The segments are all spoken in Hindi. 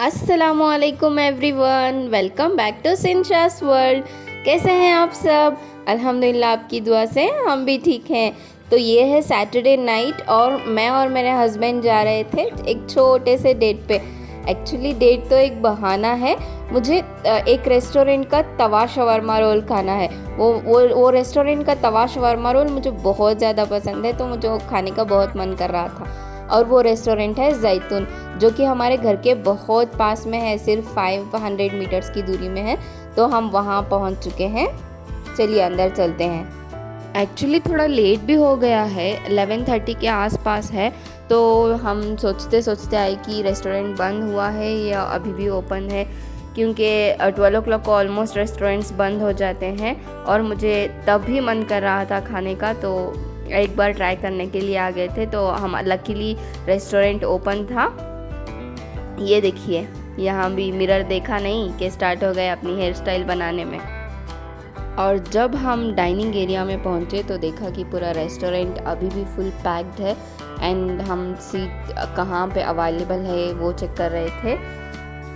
अस्सलामुअलैकुम एवरीवन, वेलकम बैक टू सिंशास वर्ल्ड। कैसे हैं आप सब? अल्हम्दुलिल्लाह आपकी दुआ से हम भी ठीक हैं। तो ये है सैटरडे नाइट और मैं और मेरे हस्बैंड जा रहे थे एक छोटे से डेट पे। एक्चुअली डेट तो एक बहाना है। मुझे एक रेस्टोरेंट का तवा शवरमा रोल खाना है। वो रेस्टोरेंट का तवा शवरमा रोल मुझे बहुत ज़्यादा पसंद है, तो मुझे वो खाने का बहुत मन कर रहा था। और वो रेस्टोरेंट है जैतून, जो कि हमारे घर के बहुत पास में है, सिर्फ 500 मीटर्स की दूरी में है। तो हम वहाँ पहुँच चुके हैं। चलिए अंदर चलते हैं। एक्चुअली थोड़ा लेट भी हो गया है, 11:30 के आसपास है। तो हम सोचते सोचते आए कि रेस्टोरेंट बंद हुआ है या अभी भी ओपन है, क्योंकि 12 o'clock को ऑलमोस्ट रेस्टोरेंट्स बंद हो जाते हैं। और मुझे तब भी मन कर रहा था खाने का, तो एक बार ट्राई करने के लिए आ गए थे। तो हम लकीली रेस्टोरेंट ओपन था। ये देखिए, यहाँ भी मिरर देखा नहीं कि स्टार्ट हो गए अपनी हेयर स्टाइल बनाने में। और जब हम डाइनिंग एरिया में पहुँचे तो देखा कि पूरा रेस्टोरेंट अभी भी फुल पैक्ड है। एंड हम सीट कहाँ पे अवेलेबल है वो चेक कर रहे थे।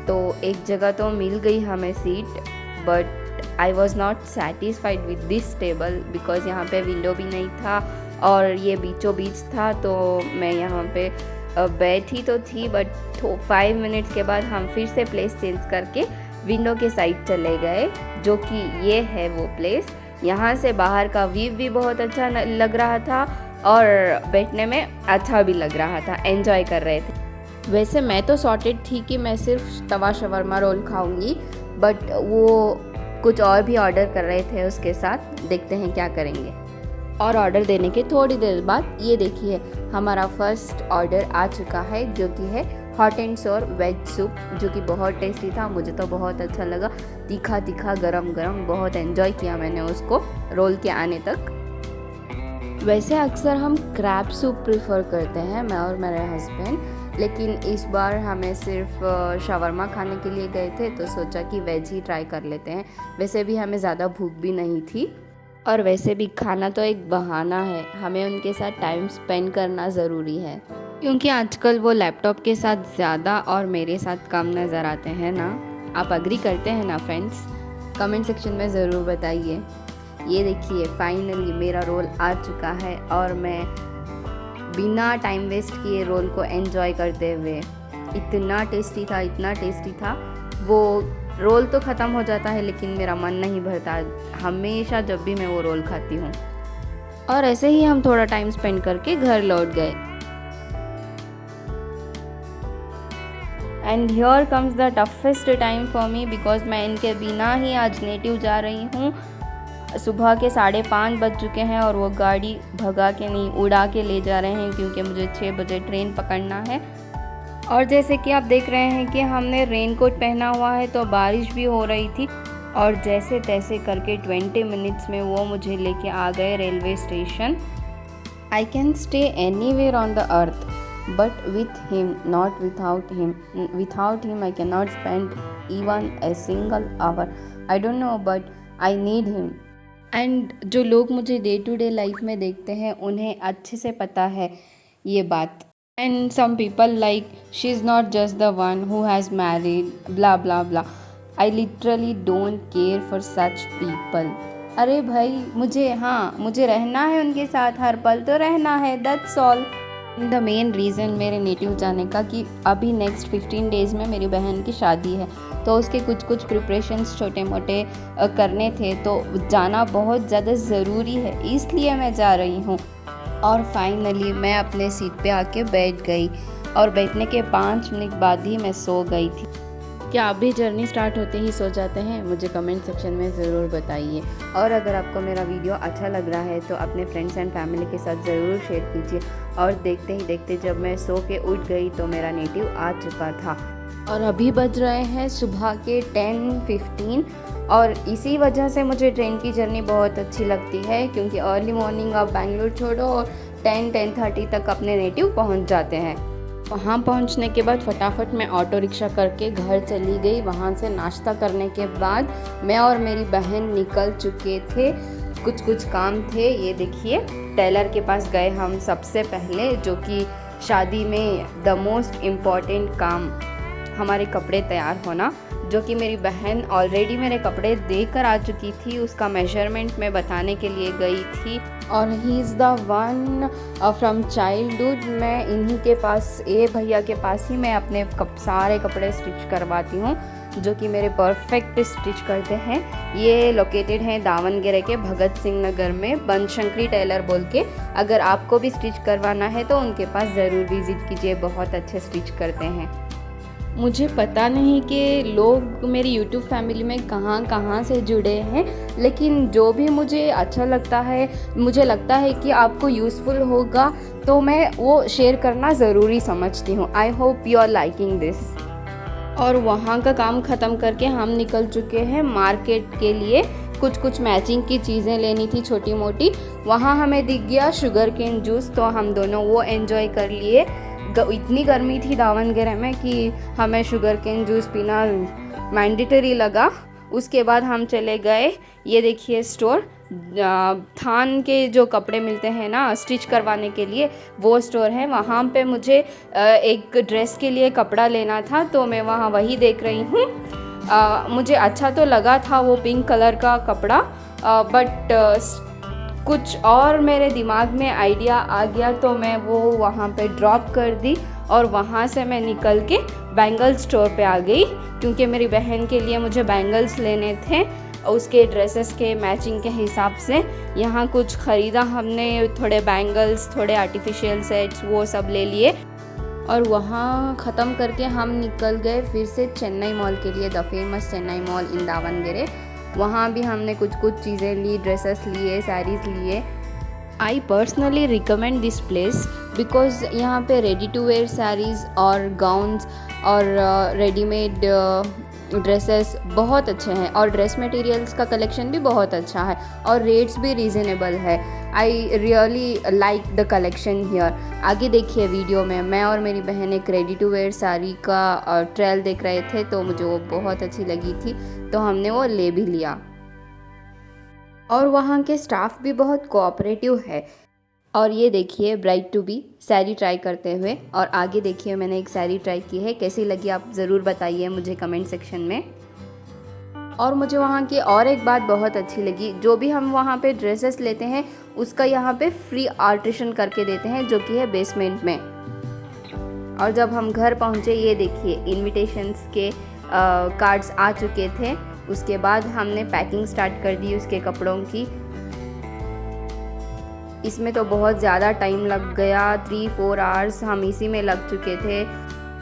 तो एक जगह तो मिल गई हमें seat, but I was not satisfied with this table, because यहाँ पे विंडो भी नहीं था और ये बीचों बीच था। तो मैं यहाँ पे बैठी तो थी, बट 5 मिनट्स के बाद हम फिर से प्लेस चेंज करके विंडो के साइड चले गए, जो कि ये है वो प्लेस। यहाँ से बाहर का व्यू भी बहुत अच्छा लग रहा था और बैठने में अच्छा भी लग रहा था, एंजॉय कर रहे थे। वैसे मैं तो सॉर्टेड थी कि मैं सिर्फ तवा शवरमा रोल खाऊंगी, बट वो कुछ और भी ऑर्डर कर रहे थे उसके साथ। देखते हैं क्या करेंगे। और ऑर्डर देने के थोड़ी देर बाद ये देखिए, हमारा फर्स्ट ऑर्डर आ चुका है, जो कि है हॉट एंड सोर वेज सूप, जो कि बहुत टेस्टी था। मुझे तो बहुत अच्छा लगा, तीखा तीखा गरम गरम, बहुत एंजॉय किया मैंने उसको रोल के आने तक। वैसे अक्सर हम क्रैब सूप प्रेफर करते हैं, मैं और मेरे हस्बैंड, लेकिन इस बार हमें सिर्फ शवरमा खाने के लिए गए थे, तो सोचा कि वेज ही ट्राई कर लेते हैं। वैसे भी हमें ज़्यादा भूख भी नहीं थी, और वैसे भी खाना तो एक बहाना है, हमें उनके साथ टाइम स्पेंड करना ज़रूरी है, क्योंकि आजकल वो लैपटॉप के साथ ज़्यादा और मेरे साथ कम नज़र आते हैं ना। आप अग्री करते हैं ना फ्रेंड्स? कमेंट सेक्शन में ज़रूर बताइए। ये देखिए, फाइनली मेरा रोल आ चुका है और मैं बिना टाइम वेस्ट किए रोल को एंजॉय करते हुए, इतना टेस्टी था, इतना टेस्टी था। वो रोल तो ख़त्म हो जाता है, लेकिन मेरा मन नहीं भरता हमेशा जब भी मैं वो रोल खाती हूँ। और ऐसे ही हम थोड़ा टाइम स्पेंड करके घर लौट गए। And here comes the toughest time for me, because मैं इनके बिना ही आज नेटिव जा रही हूँ। सुबह के 5:30 बज चुके हैं और वो गाड़ी भगा के नहीं, उड़ा के ले जा रहे हैं, क्योंकि मुझे 6 बजे ट्रेन पकड़ना है। और जैसे कि आप देख रहे हैं कि हमने रेनकोट पहना हुआ है, तो बारिश भी हो रही थी। और जैसे तैसे करके 20 मिनट्स में वो मुझे लेके आ गए railway station. I can stay anywhere on the earth, but with him not without him. Without him I can not spend even a single hour. I don't know, but I need him. And जो लोग मुझे डे टू डे लाइफ में देखते हैं, उन्हें अच्छे से पता है ये बात। And some people like, she's not just the one who has married, blah blah blah. I literally don't care for such people. अरे भाई, मुझे रहना है उनके साथ, हर पल तो रहना है, that's all. The main reason मेरे नेटिव जाने का कि अभी नेक्स्ट 15 डेज़ में मेरी बहन की शादी है, तो उसके कुछ प्रिपरेशंस छोटे मोटे करने थे, तो जाना बहुत ज़्यादा ज़रूरी है, इसलिए मैं जा रही हूँ। और फाइनली मैं अपने सीट पे आके बैठ गई, और बैठने के 5 मिनट बाद ही मैं सो गई थी। क्या आप भी जर्नी स्टार्ट होते ही सो जाते हैं? मुझे कमेंट सेक्शन में ज़रूर बताइए। और अगर आपको मेरा वीडियो अच्छा लग रहा है तो अपने फ्रेंड्स एंड फैमिली के साथ ज़रूर शेयर कीजिए। और देखते ही देखते जब मैं सो के उठ गई तो मेरा नेटिव आ चुका था। और अभी बज रहे हैं सुबह के 10:15, और इसी वजह से मुझे ट्रेन की जर्नी बहुत अच्छी लगती है, क्योंकि अर्ली मॉर्निंग आप बैंगलोर छोड़ो और 10-10:30 तक अपने नेटिव पहुंच जाते हैं। वहाँ पहुँचने के बाद फटाफट मैं ऑटो रिक्शा करके घर चली गई। वहाँ से नाश्ता करने के बाद मैं और मेरी बहन निकल चुके थे, कुछ काम थे। ये देखिए, टेलर के पास गए हम सबसे पहले, जो कि शादी में द मोस्ट इम्पॉर्टेंट काम हमारे कपड़े तैयार होना, जो कि मेरी बहन ऑलरेडी मेरे कपड़े देकर आ चुकी थी, उसका मेजरमेंट मैं बताने के लिए गई थी। और he is the one from childhood. मैं इन्हीं के पास, ये भैया के पास ही मैं अपने सारे कपड़े स्टिच करवाती हूँ, जो कि मेरे परफेक्ट स्टिच करते हैं। ये लोकेटेड हैं दावनगेरे के भगत सिंह नगर में, बनशंकरी टेलर बोल के। अगर आपको भी स्टिच करवाना है तो उनके पास ज़रूर विज़िट कीजिए, बहुत अच्छे स्टिच करते हैं। मुझे पता नहीं कि लोग मेरी यूट्यूब फैमिली में कहाँ कहाँ से जुड़े हैं, लेकिन जो भी मुझे अच्छा लगता है, मुझे लगता है कि आपको यूज़फुल होगा, तो मैं वो शेयर करना ज़रूरी समझती हूँ। I hope you are liking this. और वहाँ का काम ख़त्म करके हम निकल चुके हैं मार्केट के लिए। कुछ मैचिंग की चीज़ें लेनी थी छोटी मोटी। वहाँ हमें दिख गया शुगर केन जूस, तो हम दोनों वो एंजॉय कर लिए। इतनी गर्मी थी दावनगेरे में कि हमें शुगर केन जूस पीना मैंडेटरी लगा। उसके बाद हम चले गए, ये देखिए स्टोर, थान के जो कपड़े मिलते हैं ना स्टिच करवाने के लिए, वो स्टोर है। वहाँ पे मुझे एक ड्रेस के लिए कपड़ा लेना था, तो मैं वहाँ वही देख रही हूँ। मुझे अच्छा तो लगा था वो पिंक कलर का कपड़ा, बट कुछ और मेरे दिमाग में आइडिया आ गया, तो मैं वो वहाँ पे ड्रॉप कर दी और वहाँ से मैं निकल के बैंगल स्टोर पे आ गई, क्योंकि मेरी बहन के लिए मुझे बैंगल्स लेने थे उसके ड्रेसेस के मैचिंग के हिसाब से। यहाँ कुछ ख़रीदा हमने, थोड़े बैंगल्स, थोड़े आर्टिफिशियल सेट्स, वो सब ले लिए। और वहाँ ख़त्म करके हम निकल गए फिर से चेन्नई मॉल के लिए, द फेमस चेन्नई मॉल इन दावनगेरे। वहाँ भी हमने कुछ चीज़ें ली, ड्रेसेस लिए, साड़ीज़ लिए। I personally recommend this place because यहाँ पे रेडी टू वेयर साड़ीज़ और गाउन्स और रेडीमेड ड्रेसेस बहुत अच्छे हैं, और ड्रेस मटेरियल्स का कलेक्शन भी बहुत अच्छा है, और रेट्स भी रीज़नेबल है। I really like the collection here. आगे देखिए वीडियो में, मैं और मेरी बहन एक रेडी टू वेयर साड़ी का ट्रायल देख रहे थे, तो मुझे वो बहुत अच्छी लगी थी, तो हमने वो ले भी लिया। और वहाँ के स्टाफ भी बहुत कोऑपरेटिव है। और ये देखिए bride to be sari try करते हुए, और आगे देखिए मैंने एक साड़ी ट्राई की है, कैसी लगी आप ज़रूर बताइए मुझे कमेंट सेक्शन में। और मुझे वहाँ की और एक बात बहुत अच्छी लगी, जो भी हम वहाँ पे ड्रेसेस लेते हैं उसका यहाँ पे फ्री आल्ट्रेशन करके देते हैं, जो कि है बेसमेंट में। और जब हम घर पहुँचे, ये देखिए इनविटेशंस के कार्ड्स आ चुके थे। उसके बाद हमने पैकिंग स्टार्ट कर दी उसके कपड़ों की। इसमें तो बहुत ज़्यादा टाइम लग गया, 3-4 आवर्स हम इसी में लग चुके थे।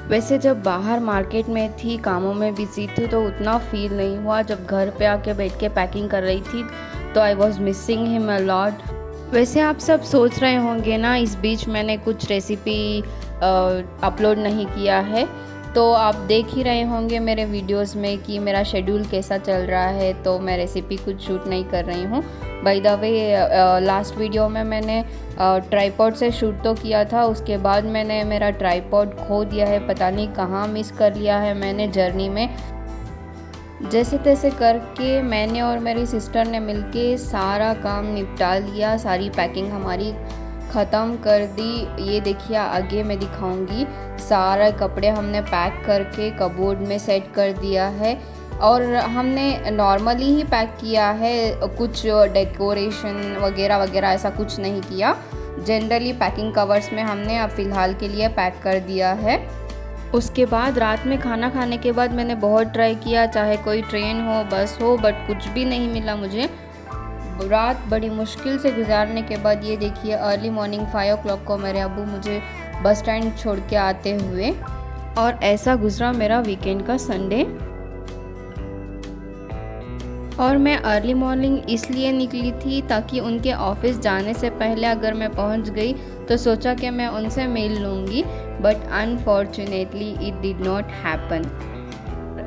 वैसे जब बाहर मार्केट में थी, कामों में बिजी थी, तो उतना फील नहीं हुआ। जब घर पे आके बैठ के पैकिंग कर रही थी तो I was missing him a lot. वैसे आप सब सोच रहे होंगे ना, इस बीच मैंने कुछ रेसिपी अपलोड नहीं किया है, तो आप देख ही रहे होंगे मेरे वीडियोस में कि मेरा शेड्यूल कैसा चल रहा है, तो मैं रेसिपी कुछ शूट नहीं कर रही हूँ। By the way last video में मैंने ट्राइपॉड से शूट तो किया था, उसके बाद मैंने मेरा ट्राइपॉड खो दिया है, पता नहीं कहाँ मिस कर लिया है मैंने जर्नी में। जैसे तैसे करके मैंने और मेरी सिस्टर ने मिलके सारा काम निपटा लिया, सारी पैकिंग हमारी ख़त्म कर दी। ये देखिए आगे मैं दिखाऊंगी, सारे कपड़े हमने पैक करके कबोर्ड में सेट कर दिया है, और हमने नॉर्मली ही पैक किया है, कुछ डेकोरेशन वगैरह वगैरह ऐसा कुछ नहीं किया। जनरली पैकिंग कवर्स में हमने अब फ़िलहाल के लिए पैक कर दिया है। उसके बाद रात में खाना खाने के बाद मैंने बहुत ट्राई किया, चाहे कोई ट्रेन हो, बस हो, बट कुछ भी नहीं मिला मुझे। रात बड़ी मुश्किल से गुजारने के बाद ये देखिए अर्ली मॉर्निंग 5 o'clock को मेरे अब्बू मुझे बस स्टैंड छोड़ के आते हुए, और ऐसा गुजरा मेरा वीकेंड का संडे। और मैं अर्ली मॉर्निंग इसलिए निकली थी ताकि उनके ऑफिस जाने से पहले अगर मैं पहुंच गई तो सोचा कि मैं उनसे मिल लूँगी, but unfortunately it did not happen.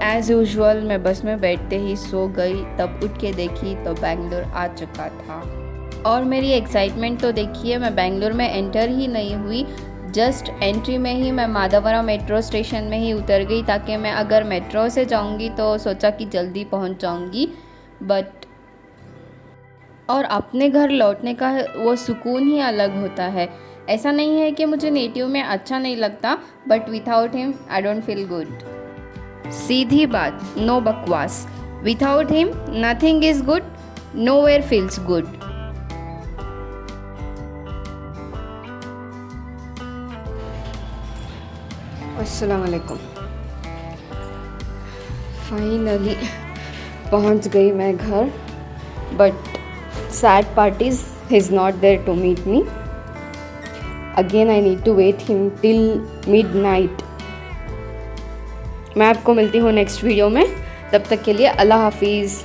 As usual मैं बस में बैठते ही सो गई, तब उठ के देखी तो बेंगलोर आ चुका था। और मेरी एक्साइटमेंट तो देखिए, मैं बेंगलोर में एंटर ही नहीं हुई, जस्ट एंट्री में ही मैं माधवरा मेट्रो स्टेशन में ही उतर गई, ताकि मैं अगर मेट्रो से जाऊंगी तो सोचा कि जल्दी पहुंच जाऊंगी। बट और अपने घर लौटने का वो सुकून ही अलग होता है। ऐसा नहीं है कि मुझे नेटिव में अच्छा नहीं लगता, but without him I don't feel good. सीधी बात, नो बकवास। Without him nothing is good, nowhere feels good. अस्सलाम वालेकुम। फाइनली पहुंच गई मैं घर, but sad part is he is not there to meet me. Again I need to wait him till midnight. मैं आपको मिलती हूँ नेक्स्ट वीडियो में, तब तक के लिए अल्लाह हाफिज़।